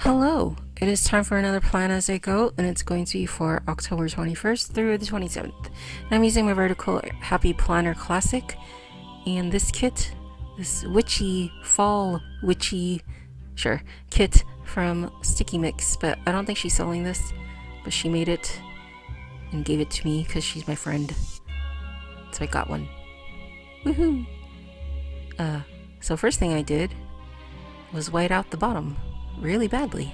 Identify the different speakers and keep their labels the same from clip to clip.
Speaker 1: Hello! It is time for another plan as I go, and it's going to be for October 21st through the 27th. And I'm using my vertical Happie Planner Classic, and this kit, this witchy, fall witchy, kit from STICKIMIX, but I don't think she's selling this, but she made it and gave it to me because she's my friend. So I got one. Woohoo! So first thing I did was white out the bottom really badly.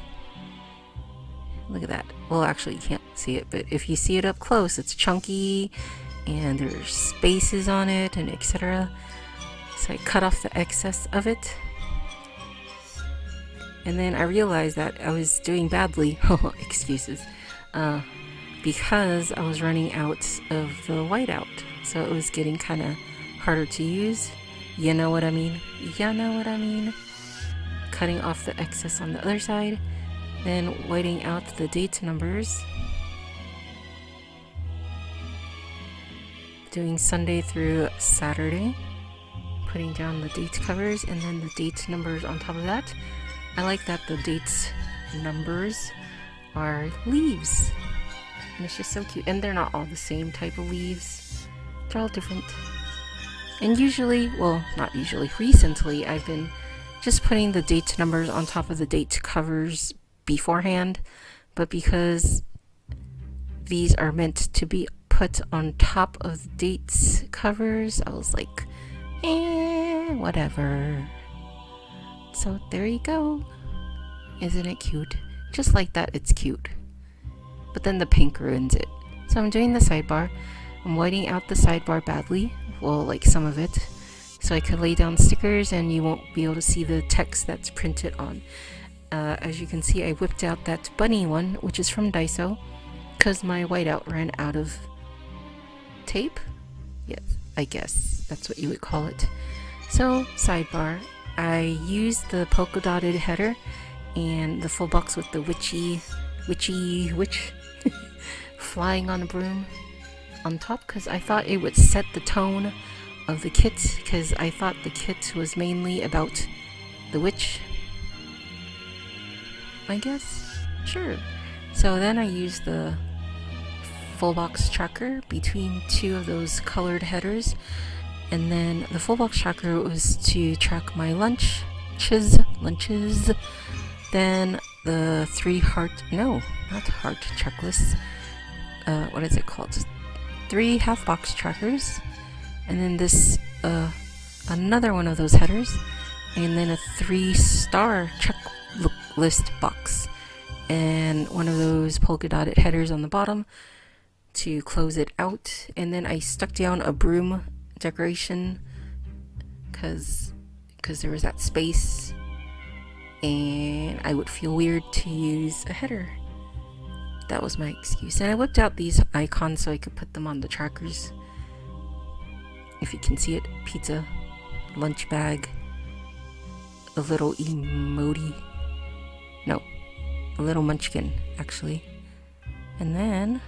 Speaker 1: Look at that. Well, actually you can't see it, but if you see it up close, it's chunky and there's spaces on it and etc. So I cut off the excess of it. And then I realized that I was doing badly, excuses, because I was running out of the whiteout. So it was getting kind of harder to use. You know what I mean? You know what I mean? Cutting off the excess on the other side, then whiting out the date numbers, doing Sunday through Saturday, putting down the date covers and then the date numbers on top of that. I like that the date numbers are leaves, and it's just so cute, and they're not all the same type of leaves, they're all different. And usually, well, not usually, recently I've been just putting the date numbers on top of the date covers beforehand, but because these are meant to be put on top of the dates covers, I was like, whatever. So there you go. Isn't it cute? Just like that, it's cute. But then the pink ruins it. So I'm doing the sidebar. I'm whiting out the sidebar badly, well, like some of it, so I could lay down stickers and you won't be able to see the text that's printed on. As you can see, I whipped out that bunny one, which is from Daiso, because my whiteout ran out of tape. Yes, I guess that's what you would call it. So, sidebar, I used the polka dotted header and the full box with the witchy witch flying on a broom on top, because I thought it would set the tone of the kit, because I thought the kit was mainly about the witch, I guess. Sure. So then I used the full box tracker between two of those colored headers, and then the full box tracker was to track my lunches, then the not heart checklists, what is it called, 3 half box trackers, and then this another one of those headers, and then a 3-star checklist box, and one of those polka dotted headers on the bottom to close it out. And then I stuck down a broom decoration because there was that space and I would feel weird to use a header. That was my excuse. And I whipped out these icons so I could put them on the trackers. If you can see it, pizza, lunch bag, a little emoji, no, a little munchkin actually, and then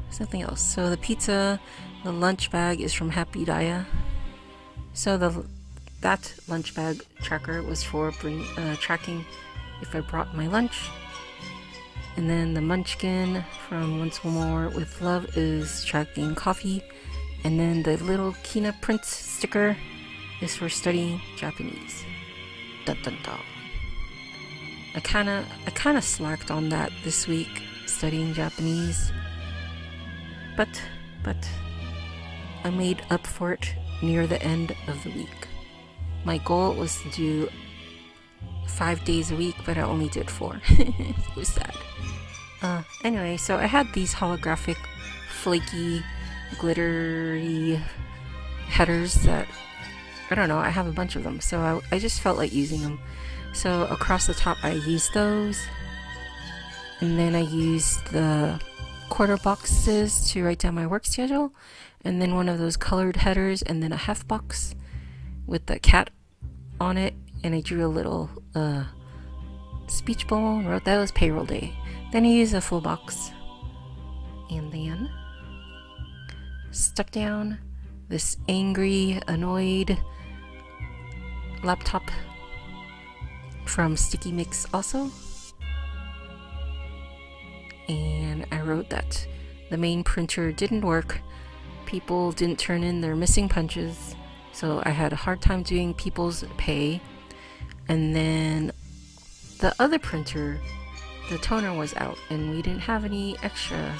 Speaker 1: something else. So the pizza, the lunch bag is from Happie Daya. So that lunch bag tracker was for tracking if I brought my lunch. And then the munchkin from Once More with Love is tracking coffee. And then the little Kina Prince sticker is for studying Japanese. Dun dun dun. I kinda slacked on that this week, studying Japanese. But I made up for it near the end of the week. My goal was to do 5 days a week, but I only did 4. It was sad. Anyway, so I had these holographic, flaky, glittery headers that, I don't know, I have a bunch of them, so I just felt like using them. So across the top I used those, and then I used the quarter boxes to write down my work schedule, and then one of those colored headers, and then a half box with the cat on it, and I drew a little speech bubble and wrote that was payroll day. Then I used a full box, and then stuck down this angry, annoyed laptop from STICKIMIX also. And I wrote that the main printer didn't work. People didn't turn in their missing punches, so I had a hard time doing people's pay. And then the other printer, the toner was out and we didn't have any extra.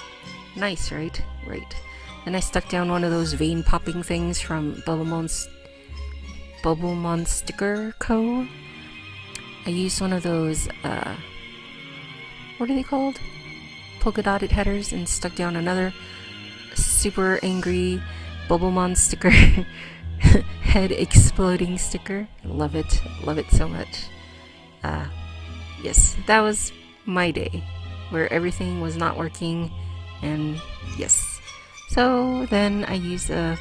Speaker 1: Nice, right? Right. Then I stuck down one of those vein popping things from Bubblemon Sticker Co. I used one of those, what are they called? Polka dotted headers, and stuck down another super angry Bubblemon sticker head exploding sticker. Love it so much. Yes, that was my day where everything was not working, and yes. So then I used a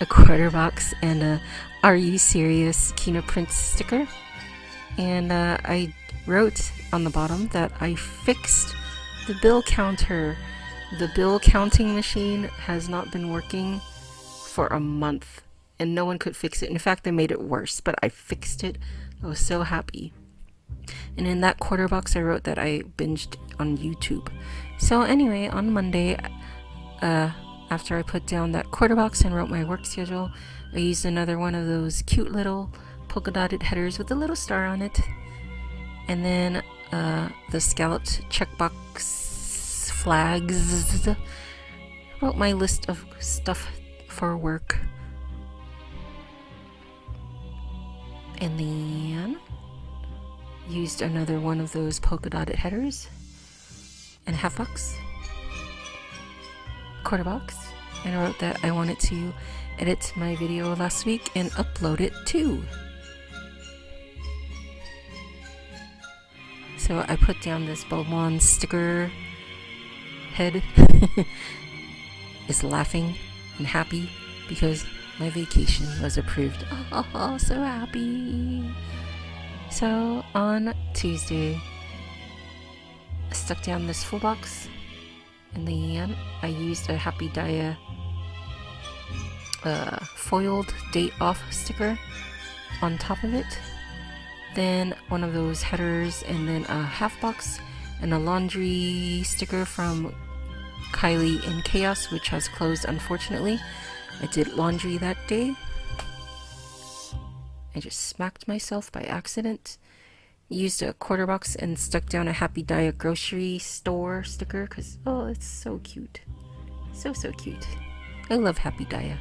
Speaker 1: quarter box and a "Are you serious?" Kino Prince sticker, and I wrote on the bottom that I fixed the bill counter. The bill counting machine has not been working for a month and no one could fix it. In fact, they made it worse, but I fixed it. I was so happy. And in that quarter box I wrote that I binged on YouTube. So anyway, on Monday, after I put down that quarter box and wrote my work schedule, I used another one of those cute little polka dotted headers with a little star on it. And then the scalloped checkbox flags. Wrote my list of stuff for work. And then used another one of those polka dotted headers and a half box, quarter box, and I wrote that I wanted to edit my video last week and upload it too. So I put down this Bubblemon sticker head is laughing and happy because my vacation was approved. Oh, so happy. So on Tuesday, I stuck down this full box, and then I used a Happie Dia foiled date off sticker on top of it. Then one of those headers, and then a half box and a laundry sticker from Kylie+Chaos, which has closed unfortunately. I did laundry that day. I just smacked myself by accident. Used a quarter box and stuck down a Happie Dia grocery store sticker because, oh, it's so cute. So cute. I love Happie Dia.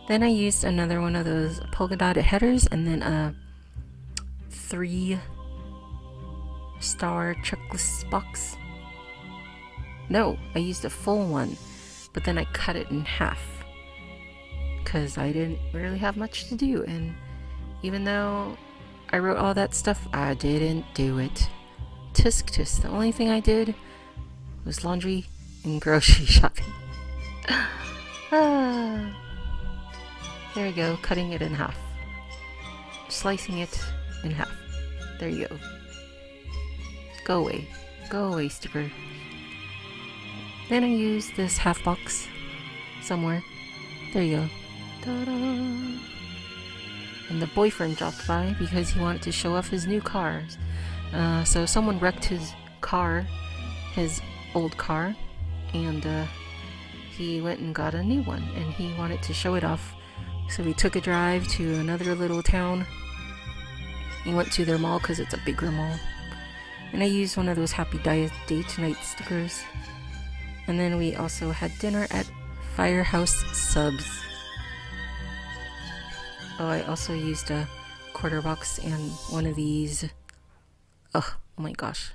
Speaker 1: Then I used another one of those polka dotted headers and then a 3-star checklist box. No, I used a full one, but then I cut it in half because I didn't really have much to do, and even though I wrote all that stuff, I didn't do it. Tisk. The only thing I did was laundry and grocery shopping. There you go, cutting it in half. Slicing it in half. There you go. Go away. Go away, sticker. Then I used this half box somewhere. There you go. Ta-da! And the boyfriend dropped by because he wanted to show off his new cars. So someone wrecked his car, his old car, and he went and got a new one, and he wanted to show it off. So we took a drive to another little town. We went to their mall because it's a bigger mall. And I used one of those Happie Dia date night stickers. And then we also had dinner at Firehouse Subs. Oh, I also used a quarter box and one of these, oh my gosh,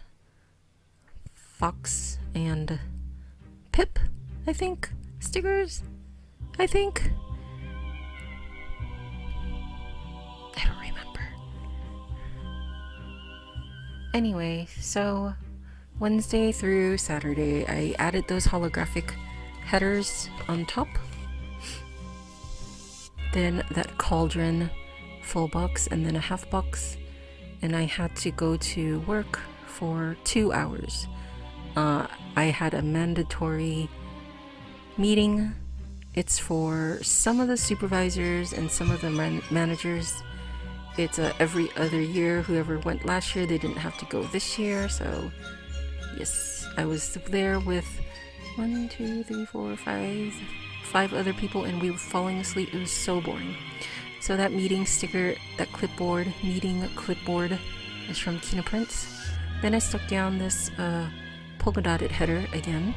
Speaker 1: Fox and Pip, I think, stickers, I think. I don't remember. Anyway, so Wednesday through Saturday, I added those holographic headers on top. Then that cauldron full box and then a half box. And I had to go to work for 2 hours. I had a mandatory meeting. It's for some of the supervisors and some of the managers. it's every other year. Whoever went last year, they didn't have to go this year. So yes, I was there with 1, 2, 3, 4, 5 other people, and we were falling asleep. It was so boring. So that meeting sticker, that meeting clipboard is from Kina Prints. Then I stuck down this polka dotted header again,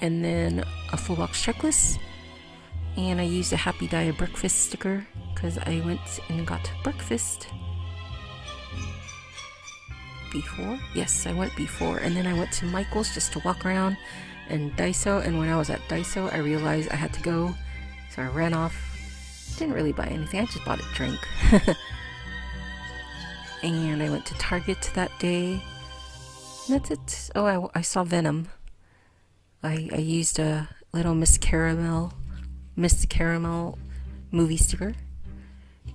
Speaker 1: and then a full box checklist, and I used a Happy Diet breakfast sticker because I went and got breakfast before. Yes, I went before, and then I went to Michael's just to walk around and Daiso, and when I was at Daiso I realized I had to go, so I ran off. Didn't really buy anything, I just bought a drink. And I went to Target that day. That's it. Oh, I saw Venom. I used a little Miss Caramel movie sticker.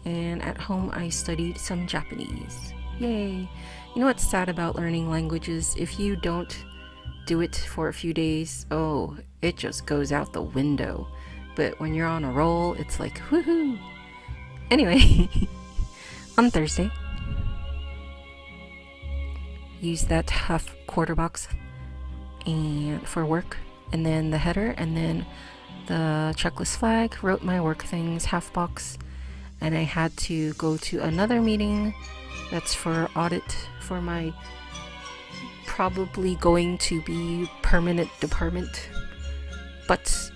Speaker 1: And at home I studied some Japanese. Yay! You know what's sad about learning languages? If you don't do it for a few days, oh, it just goes out the window. But when you're on a roll, it's like, woohoo! Anyway, on Thursday, use that half quarter box and for work, and then the header, and then the checklist flag, wrote my work things, half box, and I had to go to another meeting that's for audit for my probably going to be permanent department, but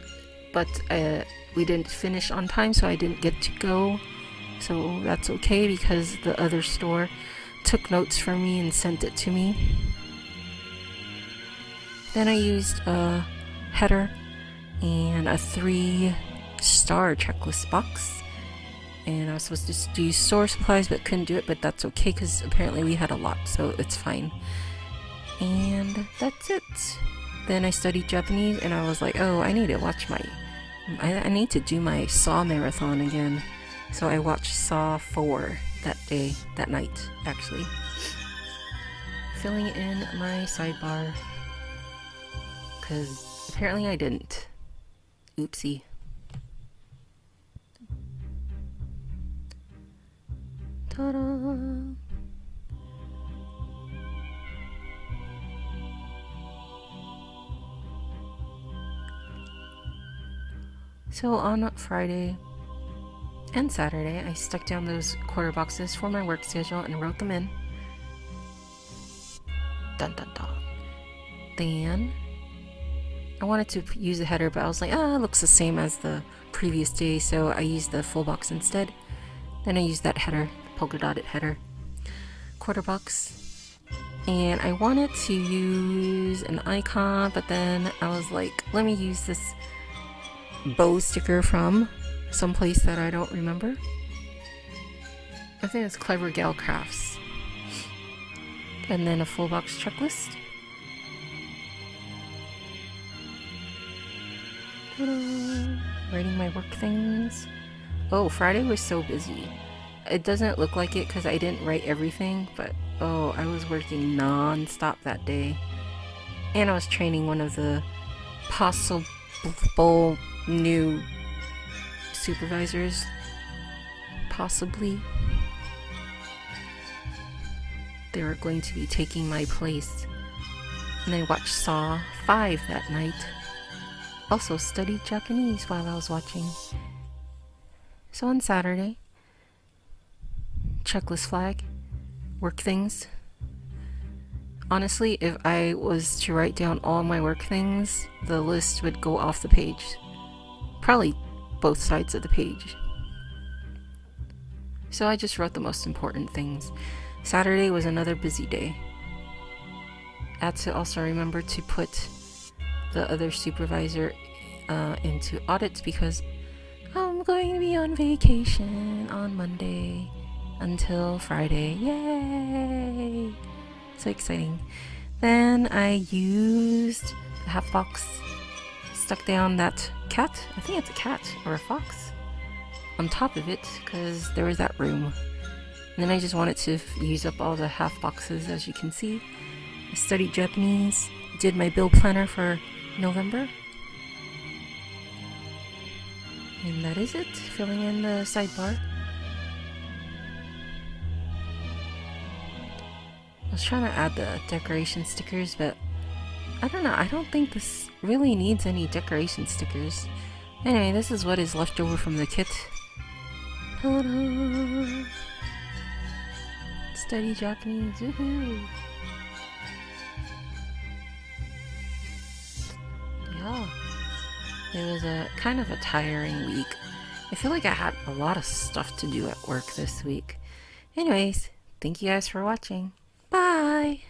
Speaker 1: we didn't finish on time, so I didn't get to go. So that's okay because the other store took notes for me and sent it to me. Then I used a header and a 3-star checklist box, and I was supposed to just do store supplies but couldn't do it, but that's okay because apparently we had a lot, so it's fine. And that's it. Then I studied Japanese, and I was like, oh, I need to watch I need to do my Saw marathon again. So I watched Saw 4 that night, actually. Filling in my sidebar, because apparently I didn't. Oopsie. Ta-da! So on Friday and Saturday, I stuck down those quarter boxes for my work schedule and wrote them in. Dun dun dun. Then I wanted to use a header, but I was like, it looks the same as the previous day, so I used the full box instead. Then I used that header, polka dotted header, quarter box, and I wanted to use an icon, but then I was like, let me use this bow sticker from someplace that I don't remember. I think it's Clever Gal Crafts. And then a full box checklist. Ta-da! Writing my work things. Oh, Friday was so busy. It doesn't look like it because I didn't write everything, but oh, I was working non-stop that day. And I was training one of the possible new supervisors, possibly. They were going to be taking my place. And I watched Saw 5 that night. Also studied Japanese while I was watching. So on Saturday, checklist flag, work things. Honestly, if I was to write down all my work things, the list would go off the page. Probably both sides of the page. So I just wrote the most important things. Saturday was another busy day. I had to also remember to put the other supervisor into audits because I'm going to be on vacation on Monday until Friday. Yay! So exciting. Then I used the half box, stuck down that cat, I think it's a cat or a fox, on top of it because there was that room. And then I just wanted to use up all the half boxes, as you can see. I studied Japanese, did my bill planner for November. And that is it, filling in the sidebar. was trying to add the decoration stickers, but I don't know. I don't think this really needs any decoration stickers. Anyway, this is what is left over from the kit. Ta-da! Study Japanese. Woohoo! Yeah. It was a kind of a tiring week. I feel like I had a lot of stuff to do at work this week. Anyways, thank you guys for watching. Bye!